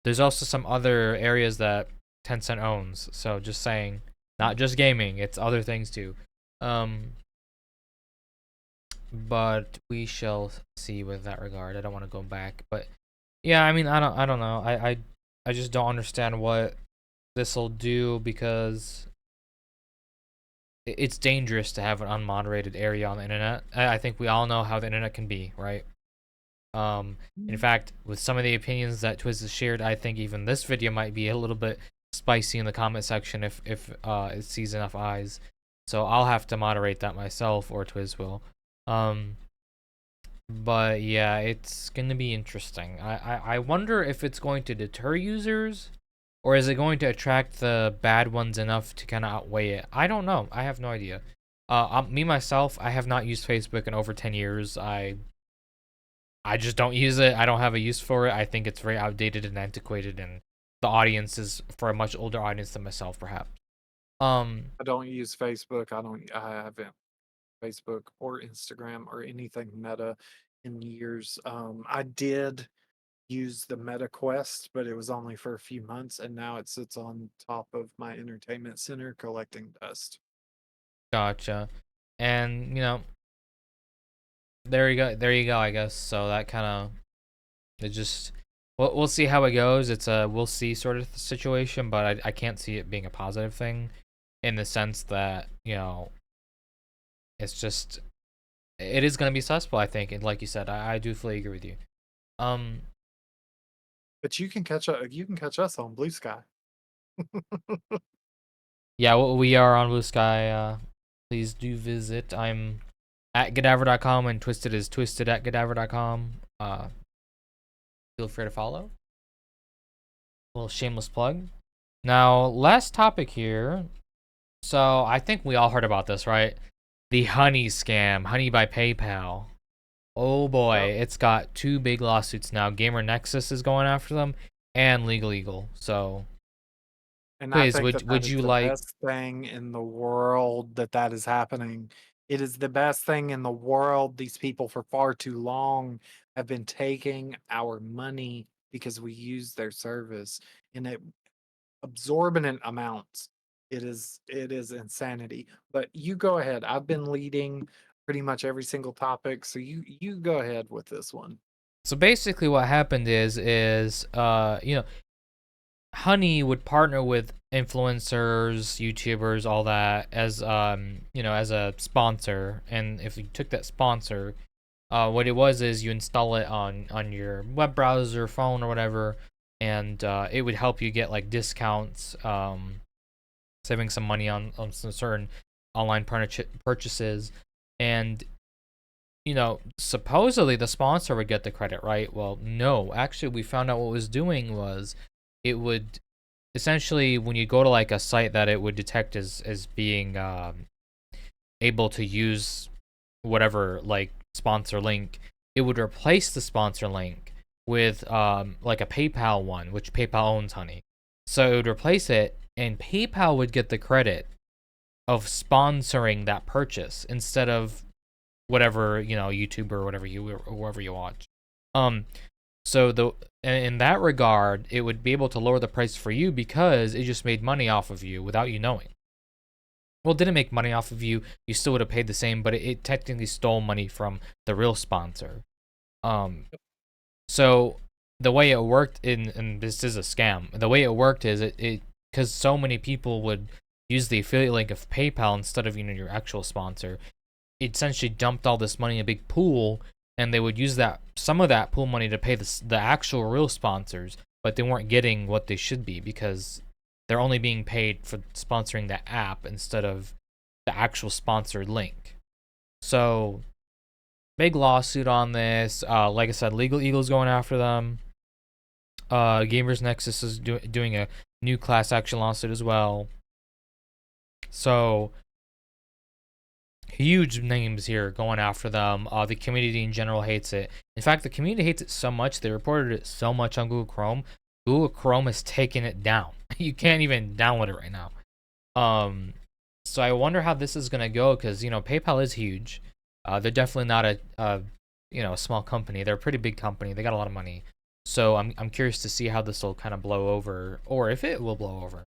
there's also some other areas that Tencent owns. So just saying, not just gaming, it's other things too. Um, but we shall see with that regard. I don't want to go back, but yeah, I mean, I don't know. I just don't understand what this will do, because it's dangerous to have an unmoderated area on the internet. I think we all know how the internet can be, right? In fact, with some of the opinions that Twiz has shared, I think even this video might be a little bit spicy in the comment section if it sees enough eyes. So I'll have to moderate that myself, or Twiz will. Um, but yeah, it's gonna be interesting. I wonder if it's going to deter users, or is it going to attract the bad ones enough to kind of outweigh it? I don't know. I have no idea. Me myself, I have not used Facebook in over 10 years. I just don't use it. I don't have a use for it. I think it's very outdated and antiquated, and the audience is for a much older audience than myself, perhaps. Um, I don't use Facebook. I haven't Facebook or Instagram or anything Meta in years. I did use the Meta Quest, but it was only for a few months, and now it sits on top of my entertainment center collecting dust. gotcha. And there you go. There you go. I guess so. That kind of it just we'll see how it goes. It's a we'll see sort of situation, but I can't see it being a positive thing, in the sense that it's just it is gonna be suspect, I think, and like you said, I do fully agree with you. Um, But you can catch us on Blue Sky. yeah, we are on Blue Sky. Please do visit. I'm at Gadaver.com, and Twisted is twisted at Gadaver.com. Feel free to follow. A little shameless plug. Now, last topic here. So I think we all heard about this, right? The Honey scam, Honey by PayPal. Oh boy, Yep. it's got two big lawsuits now. Gamer Nexus is going after them, and Legal Eagle. So, And I Quiz, think would that that would is you the like? best thing in the world that that is happening. It is the best thing in the world. These people for far too long have been taking our money because we use their service in a absorbent amounts. It is insanity. But you go ahead. I've been leading pretty much every single topic, so you go ahead with this one. So basically, what happened is Honey would partner with influencers, YouTubers, all that as as a sponsor. And if you took that sponsor, what it was is you install it on your web browser, phone, or whatever, and it would help you get like discounts, saving some money on some certain online purchases, and supposedly the sponsor would get the credit, right? Well, no, actually, we found out what it was doing was it would essentially, when you go to like a site that it would detect as being able to use whatever like sponsor link, it would replace the sponsor link with like a PayPal one, which PayPal owns, Honey. So it would replace it, and PayPal would get the credit of sponsoring that purchase instead of whatever YouTuber or whatever you or whoever you watch. Um, so in that regard, it would be able to lower the price for you because it just made money off of you without you knowing. Well, it didn't make money off of you. You still would have paid the same, but it technically stole money from the real sponsor. Um, so the way it worked and this is a scam. The way it worked is it because so many people would use the affiliate link of PayPal instead of your actual sponsor. It essentially dumped all this money in a big pool, and they would use that some of that pool money to pay the actual real sponsors, but they weren't getting what they should be because they're only being paid for sponsoring the app instead of the actual sponsored link. So big lawsuit on this. Like I said, Legal Eagle's going after them. Gamers Nexus is doing a new class action lawsuit as well. So huge names here going after them. The community in general hates it. In fact, the community hates it so much they reported it so much on Google Chrome. Google Chrome has taken it down. You can't even download it right now. So I wonder how this is gonna go because PayPal is huge. They're definitely not a small company. They're a pretty big company. They got a lot of money. So I'm curious to see how this will kind of blow over, or if it will blow over.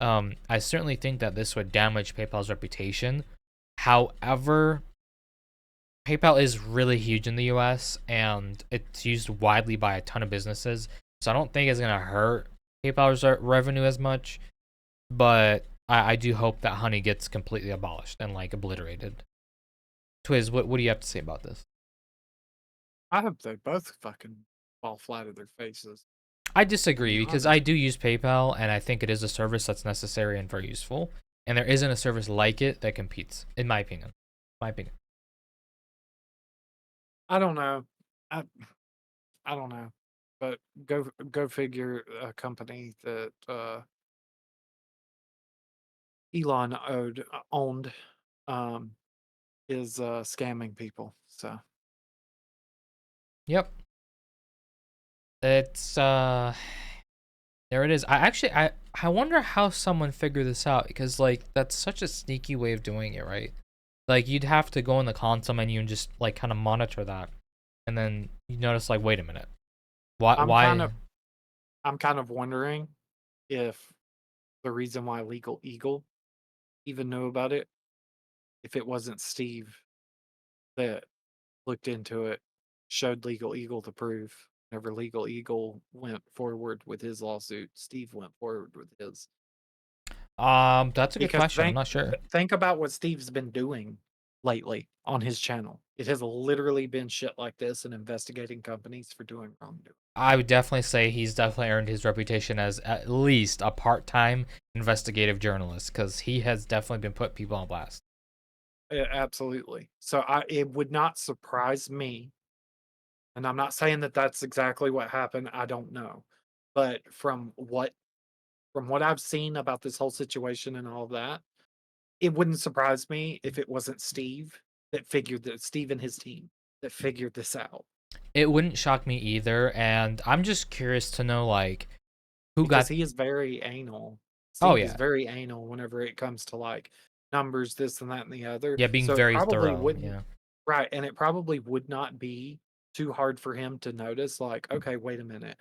I certainly think that this would damage PayPal's reputation. However, PayPal is really huge in the US and it's used widely by a ton of businesses. So I don't think it's going to hurt PayPal's revenue as much. But I do hope that Honey gets completely abolished and like obliterated. Twiz, what do you have to say about this? I hope they both fucking fall flat of their faces, I to disagree be because I honest. do use PayPal and I think it is a service that's necessary and very useful. And there isn't a service like it that competes, in my opinion. My opinion. I don't know. I I don't know. But go figure a company that Elon owned um is scamming people. So Yep. It's there it is. I wonder how someone figured this out because like that's such a sneaky way of doing it, right? Like you'd have to go in the console menu and just like kind of monitor that, and then you notice like, wait a minute, why I'm kind why? of I'm kind of wondering if the reason why Legal Eagle even knew about it, if it wasn't Steve that looked into it, showed Legal Eagle the proof. Whenever Legal Eagle went forward with his lawsuit, Steve went forward with his. That's a good Because question. I'm not sure. think about what Steve's been doing lately on his channel. It has literally been shit like this and investigating companies for doing wrongdoing. I would definitely say he's definitely earned his reputation as at least a part-time investigative journalist because he has definitely been put people on blast. Absolutely. So it would not surprise me, and I'm not saying that that's exactly what happened. I don't know, but from what I've seen about this whole situation and all that, it wouldn't surprise me if it wasn't Steve and his team that figured this out. It wouldn't shock me either, and I'm just curious to know like who Because got. he is very anal. Oh Steve is yeah, very anal whenever it comes to, like, numbers, this and that and the other, yeah, being so it very probably thorough. wouldn't. Yeah. Right, and it probably would not be too hard for him to notice, like, "Okay, wait a minute.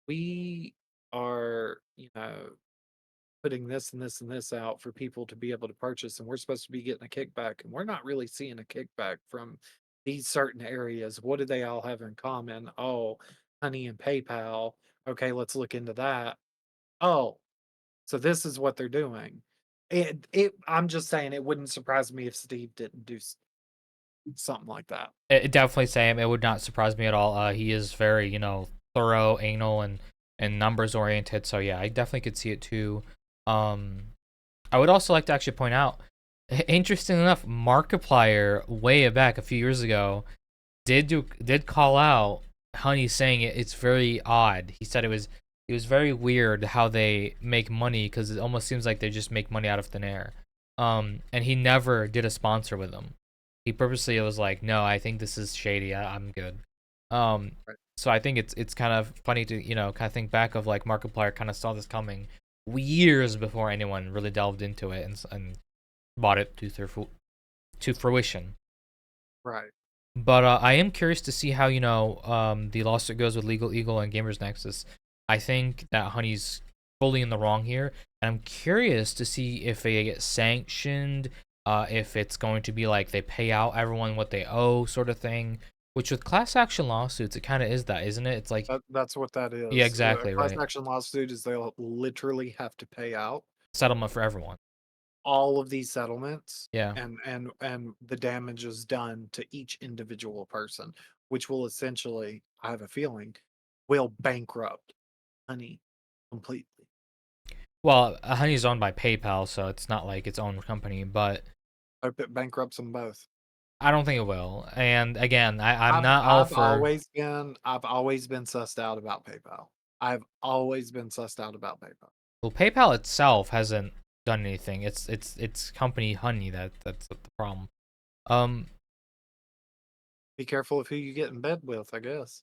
We are, putting this and this and this out for people to be able to purchase, and we're supposed to be getting a kickback, and we're not really seeing a kickback from these certain areas. What do they all have in common? Oh, Honey and PayPal. Okay, let's look into that." Oh, so this is what they're doing. I'm just saying it wouldn't surprise me if Steve didn't do something like that. It definitely same. It would not surprise me at all. He is very, thorough, anal, and numbers oriented. So yeah, I definitely could see it too. Um, I would also like to actually point out, interesting enough, Markiplier way back a few years ago did call out Honey, saying it's very odd. He said it was very weird how they make money because it almost seems like they just make money out of thin air. And he never did a sponsor with them. He purposely was like, no, I think this is shady. I'm good. Um, Right. so I think it's kind of funny to kind of think back of like Markiplier kind of saw this coming years before anyone really delved into it and bought it to fruition. Right. But I am curious to see how the lawsuit goes with Legal Eagle and Gamers Nexus. I think that Honey's fully in the wrong here, and I'm curious to see if they get sanctioned, if it's going to be like they pay out everyone what they owe, sort of thing. Which with class action lawsuits, it kind of is that, isn't it? It's like, That's what that yeah, is. A exactly class right. action lawsuit is they'll literally have to pay out Settlement for everyone. all of these settlements Yeah. and the damages done to each individual person, which will essentially, I have a feeling, will bankrupt Honey completely. Well, Honey's owned by PayPal, so it's not like its own company, but Hope it bankrupts them both. I don't think it will. And again, I'm I've not all I've for. always been I've always been sussed out about PayPal. I've always been sussed out about PayPal. Well, PayPal itself hasn't done anything. It's company Honey that's the problem. Um, Be careful of who you get in bed with, I guess.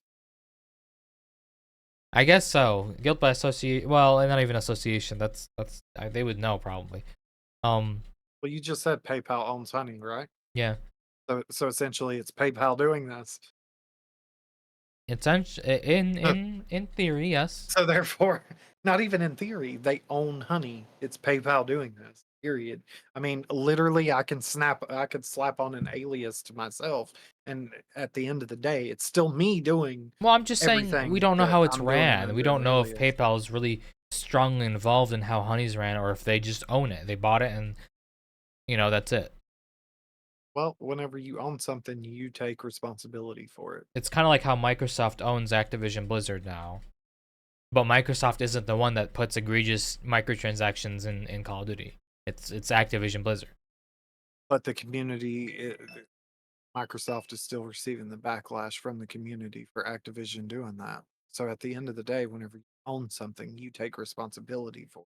I guess so. Guilt by association. Well, and not even association. They would know probably. Um, Well, you just said PayPal owns Honey, right? yeah. So essentially, it's PayPal doing this. It's in theory, yes. So therefore, not even in theory, they own Honey. It's PayPal doing this. Period. I mean, literally, I could slap on an alias to myself, and at the end of the day, it's still me doing Well, I'm just saying we everything don't know that how it's I'm doing ran. We under an don't know if alias. PayPal is really strongly involved in how Honey's ran, or if they just own it. They bought it, and that's it. Well, whenever you own something, you take responsibility for it. It's kind of like how Microsoft owns Activision Blizzard now. But Microsoft isn't the one that puts egregious microtransactions in Call of Duty. It's Activision Blizzard. But the community, Microsoft is still receiving the backlash from the community for Activision doing that. So at the end of the day, whenever you own something, you take responsibility for it.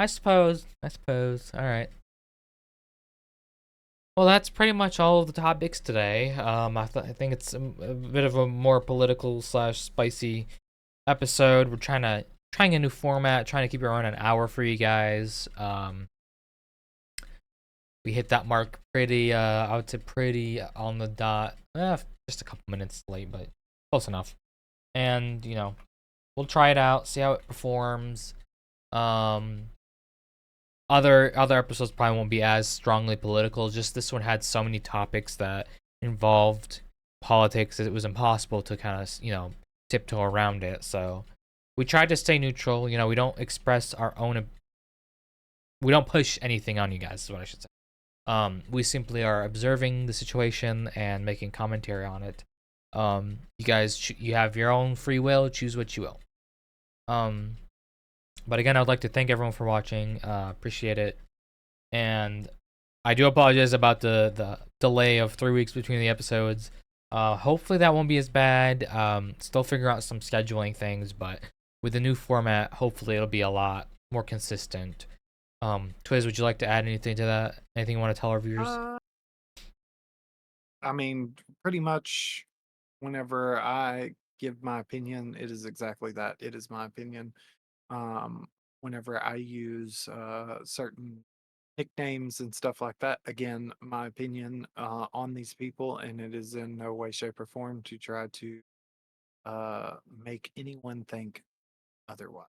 I suppose. I suppose. All right. Well, that's pretty much all of the topics today. I think it's a bit of a more political slash spicy episode. We're trying a new format, trying to keep it around an hour for you guys. We hit that mark pretty. I would say pretty on the dot. Just a couple minutes late, but close enough. And we'll try it out, see how it performs. Um, other episodes probably won't be as strongly political. Just this one had so many topics that involved politics that it was impossible to kind of tiptoe around it. So we tried to stay neutral. We don't express our own. We don't push anything on you guys. Is what I should say. We simply are observing the situation and making commentary on it. You guys, you have your own free will. Choose what you will. But again, I'd like to thank everyone for watching. Appreciate it. And I do apologize about the delay of 3 weeks between the episodes. Hopefully that won't be as bad. Still figuring out some scheduling things, but with the new format, hopefully it'll be a lot more consistent. Twiz, would you like to add anything to that? Anything you want to tell our viewers? Uh, I mean, pretty much whenever I give my opinion, it is exactly that. It is my opinion. Um, Whenever I use certain nicknames and stuff like that, again, my opinion on these people, and it is in no way, shape, or form to try to make anyone think otherwise.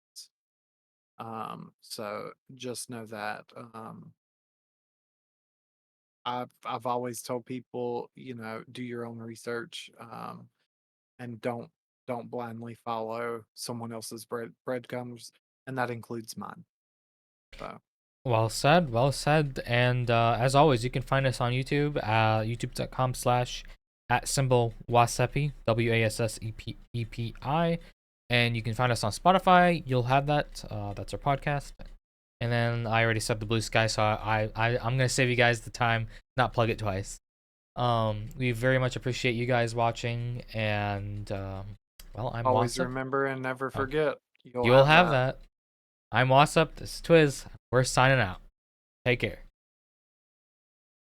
So just know that I've always told people, do your own research, and don't blindly follow someone else's breadcrumbs. and that includes mine. So Well said, well said. And as always, you can find us on YouTube, youtube.com/@ symbol wasepi, WASSEPI. And you can find us on Spotify. You'll have that. That's our podcast. And then I already said the Blue Sky, so I'm gonna save you guys the time, not plug it twice. We very much appreciate you guys watching, and well, I'm always Wassup. remember and never Oh, forget. you'll have That. that. I'm Wassup. This is Twiz. We're signing out. Take care.